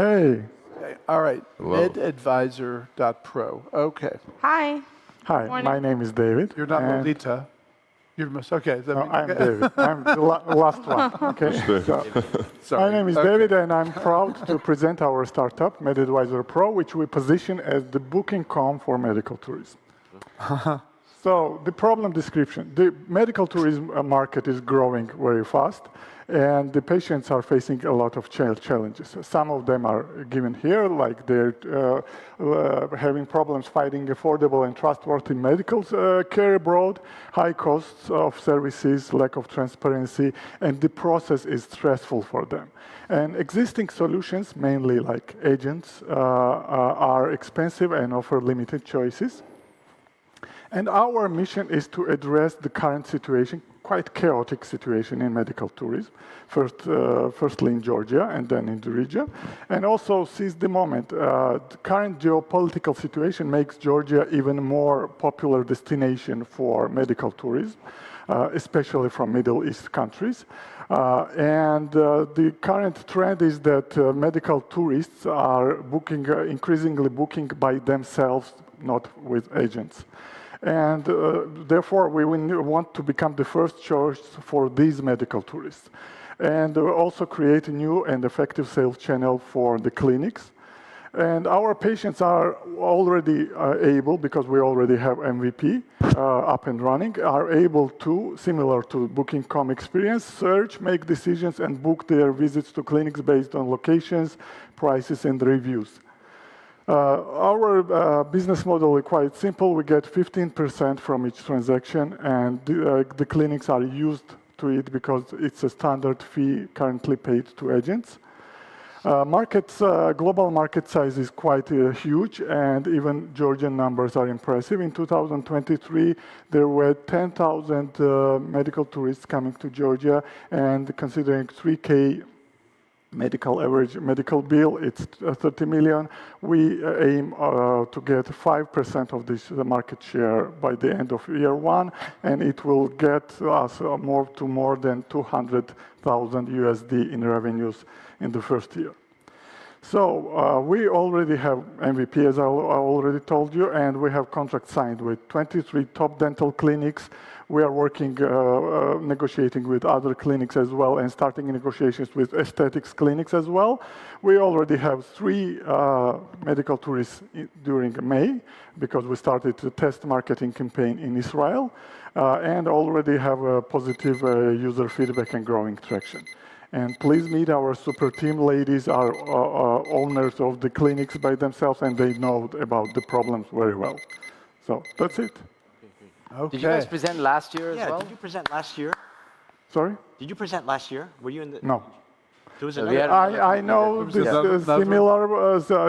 Hey. All right. Hello. Medadvisor.pro. Okay. Hi. Hi, my name is David. You're not and- Lolita. Okay. No, I'm David. I'm the last one. Okay. Sorry. My name is David, and I'm proud to present our startup, Medadvisor.pro, which we position as the booking.com for medical tourism. So the problem description. The medical tourism market is growing very fast, and the patients are facing a lot of challenges. Some of them are given here, like they're having problems finding affordable and trustworthy medical care abroad, high costs of services, lack of transparency, and the process is stressful for them. And existing solutions, mainly like agents, are expensive and offer limited choices. And our mission is to address the current situation, quite chaotic situation in medical tourism, firstly in Georgia and then in the region. And also seize the moment. The current geopolitical situation makes Georgia even more popular destination for medical tourism, especially from Middle East countries. The current trend is that medical tourists are increasingly booking by themselves, not with agents. And therefore, we want to become the first choice for these medical tourists. And also create a new and effective sales channel for the clinics. And our patients are already able, because we already have MVP up and running, are able to, similar to Booking.com experience, search, make decisions, and book their visits to clinics based on locations, prices, and reviews. Our business model is quite simple. We get 15% from each transaction, and the clinics are used to it because it's a standard fee currently paid to agents. Global market size is quite huge, and even Georgian numbers are impressive. In 2023, there were 10,000 medical tourists coming to Georgia, and considering 3K average medical bill, it's 30 million. We aim to get 5% of this market share by the end of year one, and it will get us more than 200,000 USD in revenues in the first year. So we already have MVP, as I already told you, and we have contracts signed with 23 top dental clinics. We are working, negotiating with other clinics as well, and starting negotiations with aesthetics clinics as well. We already have 3 medical tourists during May, because we started the test marketing campaign in Israel, and already have a positive user feedback and growing traction. And please meet our super team. Ladies are owners of the clinics by themselves, and they know about the problems very well. So that's it. Okay. Did you guys present last year as well? Did you present last year? Sorry? Did you present last year? Were you in the... No. There was So another... I know this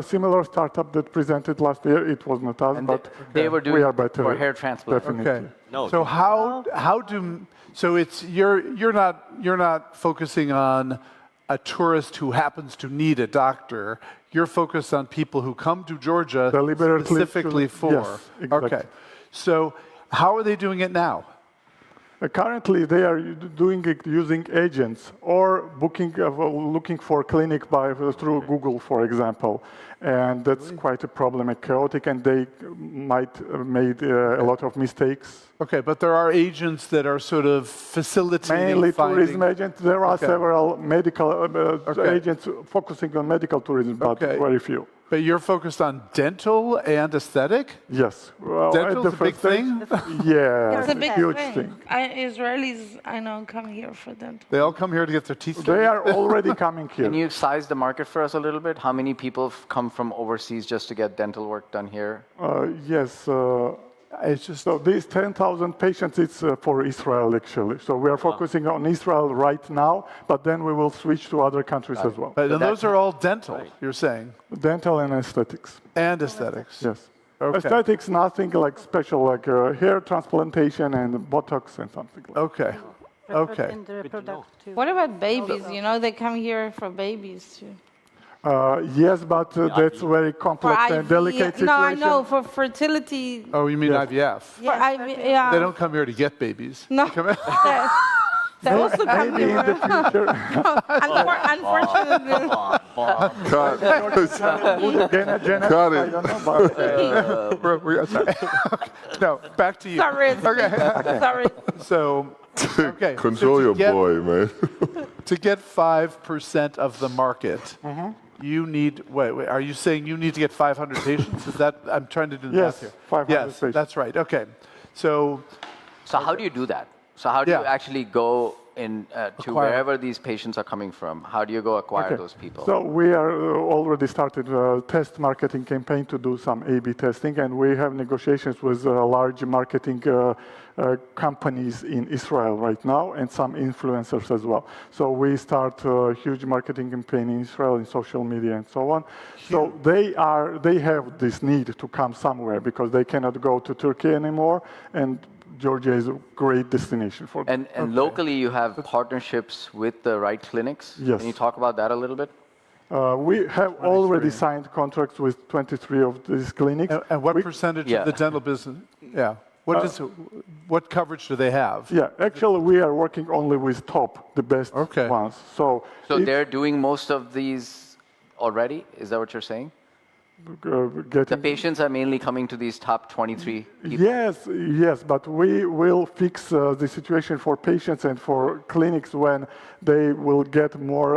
similar startup that presented last year. It was not us, And but they were doing we are better. for hair transplant. Definitely. Okay. No. So so it's you're not focusing on a tourist who happens to need a doctor. You're focused on people who come to Georgia Deliberately specifically for. Yes, exactly. Okay. So how are they doing it now? Currently, they are doing it using agents or looking for clinic through Google, for example. And that's quite a problem and chaotic, and they might have made a lot of mistakes. Okay, but there are agents that are sort of facilitating Mainly finding... tourism agents. There are several medical agents focusing on medical tourism, but very few. But you're focused on dental and aesthetic? Yes. Well, Dental's a big thing? Yeah, It's a big huge thing. Israelis, I know, come here for dental. They all come here to get their teeth They are already coming here. Can you size the market for us a little bit? How many people come from overseas just to get dental work done here? Yes. It's just so these 10,000 patients, it's for Israel actually. So we are focusing on Israel right now, but then we will switch to other countries as well. But those are all dental, you're saying? Dental and aesthetics. And aesthetics. Yes. Okay. Aesthetics, nothing like special, like hair transplantation and Botox and something like that. Okay. Okay. What about babies? You know, they come here for babies too. Yes, but that's very complex and delicate situation. No, I know, for fertility. Oh, you mean IVF? For yeah. They don't come here to get babies. No. They also come Maybe in here. the future. Unfortunately. Cut. Janet, Cut I it. don't know, but Sorry. No, back to you. Sorry, it's Okay. sorry. So, okay. Control so your boy, man. To get 5% of the market, you need, wait, are you saying you need to get 500 patients? Is that, I'm trying to do the Yes, math here. 500 yes, patients. that's right. Okay. So, So how do you do that? So how do you Yeah. actually go in to Acquire. wherever these patients are coming from? How do you go acquire Okay. those people? So we are already started a test marketing campaign to do some A/B testing, and we have negotiations with large marketing companies in Israel right now, and some influencers as well. So we start a huge marketing campaign in Israel, in social media, and so on. So they have this need to come somewhere because they cannot go to Turkey anymore, and Georgia is a great destination for them. And locally, you have partnerships with the right clinics. Yes. Can you talk about that a little bit? We have already signed contracts with 23 of these clinics. and what We- percentage Yeah. of the dental business? Yeah. What coverage do they have? Yeah, actually, we are working only with top, the best Okay. ones. So They're doing most of these already? Is that what you're saying? The getting patients are mainly coming to these top 23 people? yes, but we will fix the situation for patients and for clinics when they will get more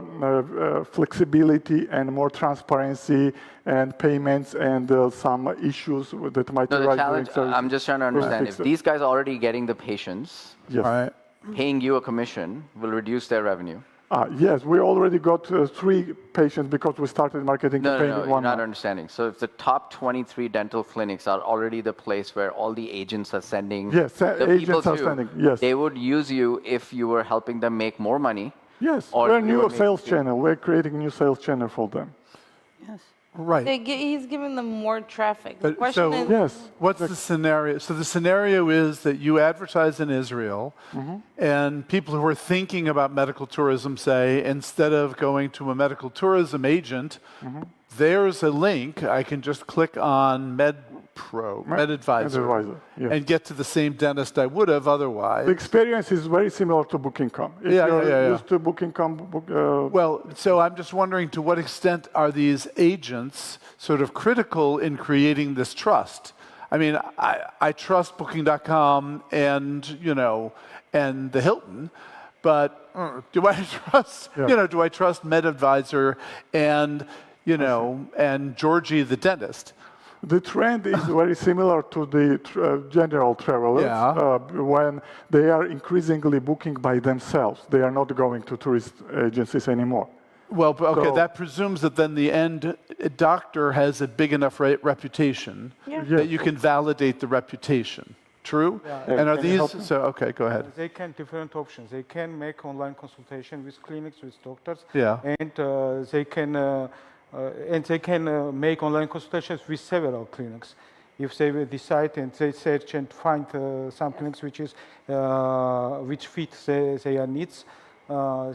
flexibility and more transparency and payments and some issues that might No, the arise. challenge, I'm just trying to understand, fix if it. these guys are already getting the patients, Yes. All right. paying you a commission will reduce their revenue. Yes, we already got 3 patients because we started marketing No, campaign no, no, in you're 1 not month. understanding. So if the top 23 dental clinics are already the place where all the agents are sending Yes, the people agents are to, sending, yes. they would use you if you were helping them make more money. Yes, Or we're a you new would make- sales channel. We're creating a new sales channel for them. Yes. Right. He's giving them more traffic. The But question so- is, Yes. What's the scenario? So the scenario is that you advertise in Israel, and people who are thinking about medical tourism say, instead of going to a medical tourism agent, there's a link. I can just click on Medadvisor, Medadvisor, yes. and get to the same dentist I would have otherwise. The experience is very similar to Booking.com. If Yeah, you're yeah. used to Booking.com, Well, so I'm just wondering, to what extent are these agents sort of critical in creating this trust? I mean, I trust Booking.com and, and the Hilton, but do I trust, do I trust Medadvisor and, and Georgie the dentist? the trend is very similar to the general travelers Yeah. when they are increasingly booking by themselves. They are not going to tourist agencies anymore. Well, okay, So- that presumes that then the end doctor has a big enough reputation that you can validate the reputation. True? And are Can you these, help me? so, okay, go ahead. They can different options. They can make online consultation with clinics, with doctors, Yeah. and they can make online consultations with several clinics. If they will decide and they search and find some clinics which fit their needs,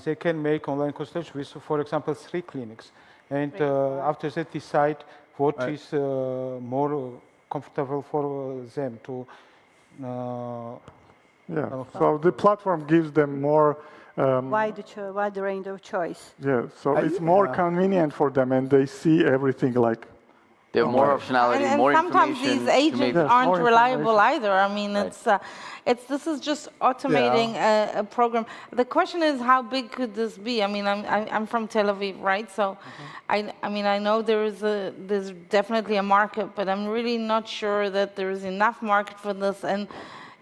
they can make online consultations with, for example, 3 clinics, and after that decide what is more comfortable for them to. So the platform gives them more. Wide range of choice. Yeah, so it's more convenient for them, and they see everything like. They have more optionality, and more sometimes information. these to agents make- Yes, aren't more reliable information. either. I mean, this is just automating a program. The question is, how big could this be? I mean, I'm from Tel Aviv, right? So, I mean, I know there's definitely a market, but I'm really not sure that there is enough market for this. And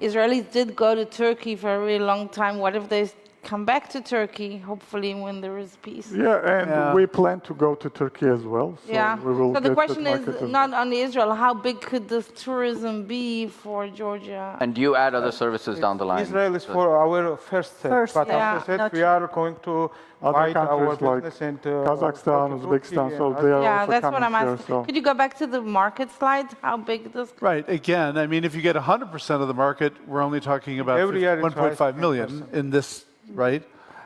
Israelis did go to Turkey for a really long time. What if they come back to Turkey, hopefully when there is peace? Yeah, and we plan to go to Turkey as well. So we will So the get question that is market as not only Israel, how big could this tourism be for Georgia? And do you add other services down the line? Israel is for our first step, First, but yeah. after that Not we are going to Other widen our countries like business and Kazakhstan, go to Uzbekistan, Turkey so and they are Yeah, also that's what coming I'm here. asking. So. Could you go back to the market slide? How big this? Right. Again, I mean, if you get 100% of the market, we're only talking about Every year it's 1.5 million in this, right?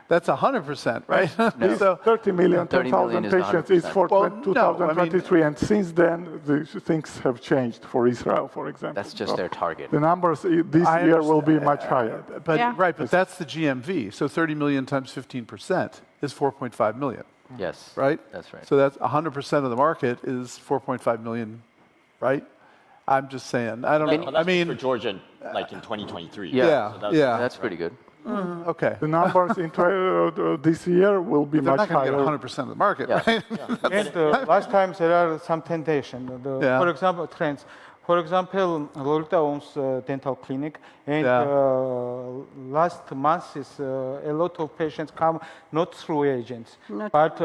That's 100%, right? So, 30 million, 30 million 10,000 is patients is 100%. for Well, no, 2023, and since then, the things have changed for Israel, for example. That's just So their target. The numbers this I year will be understand. much higher. but Yeah. right, but that's the GMV. So 30 million times 15% is 4.5 million. Yes. right? That's right. So that's 100% of the market is 4.5 million, right? I'm just saying. I don't know. But that's I mean, for Georgian, like in 2023. yeah, So that's- yeah. That's pretty good. Okay. The numbers in this year will be They're much not going to higher. get 100% of the market, Yeah. right? And last time there are some temptation. Yeah. For example, trends. For example, Lolita owns a dental clinic, and Yeah. last month is a lot of patients come not through agents, Not- but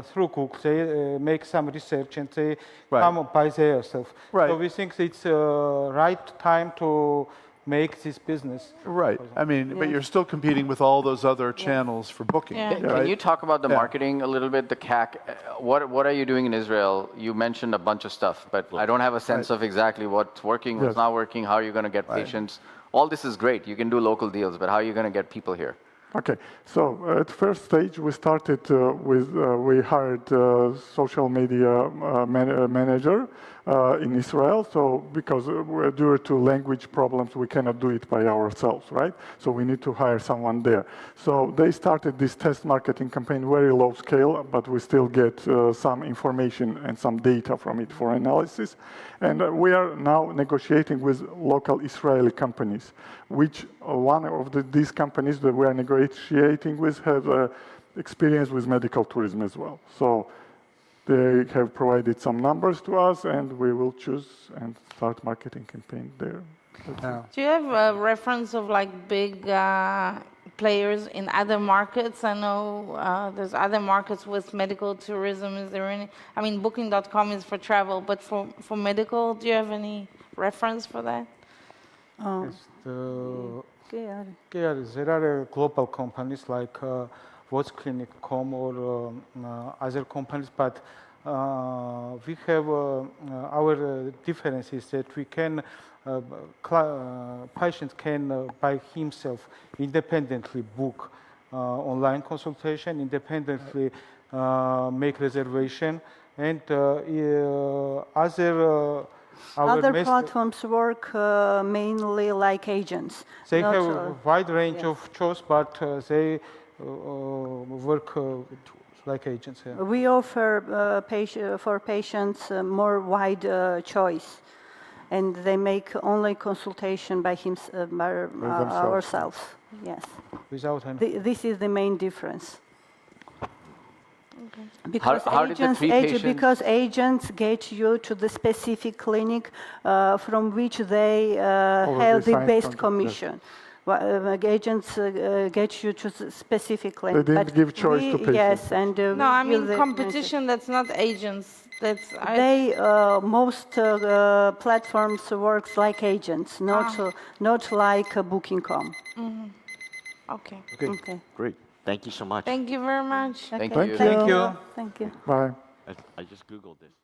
through Google. They make some research and they Right. come by themselves. Right. So we think it's right time to make this business. Right. I mean, but you're still competing with all those other channels for booking. Yeah. Can right? you talk about the Yeah. marketing a little bit, the CAC? What are you doing in Israel? You mentioned a bunch of stuff, but I don't have a sense of exactly what's working, what's Yes. not working, how you're going to get patients. All this is great. You can do local deals, but how are you going to get people here? Okay, so at first stage we started we hired social media manager in Israel. So because due to language problems we cannot do it by ourselves, right? So we need to hire someone there. So they started this test marketing campaign very low scale, but we still get some information and some data from it for analysis. And we are now negotiating with local Israeli companies, which one of these companies that we are negotiating with have experience with medical tourism as well. So they have provided some numbers to us, and we will choose and start marketing campaign there. Do you have a reference of like big players in other markets? I know there's other markets with medical tourism. Is there any? I mean, Booking.com is for travel, but for medical, do you have any reference for that? Yeah. Yeah, there are global companies like Clinic.com or other companies, but we have our difference is that we can patient can by himself independently book online consultation, independently make reservation, and Other platforms work mainly like agents. They not, have a wide range yes. of choice, but they work like agents. Yeah. We offer for patients more wide choice, and they make only consultation by ourselves. Yes, Without any. this is the main difference. Because How did the three patients- because agents get you to the specific clinic from which they have the signed best contract, yes. commission. Agents get you to the specific clinic. didn't but give choice to patients. Yes, and No, I mean competition. That's not agents. That's most platforms works like agents, not like Booking.com. okay. Okay. Great. Thank you so much. Thank you very much. Thank Okay. you. Thank you. Thank you. Bye. I just Googled this.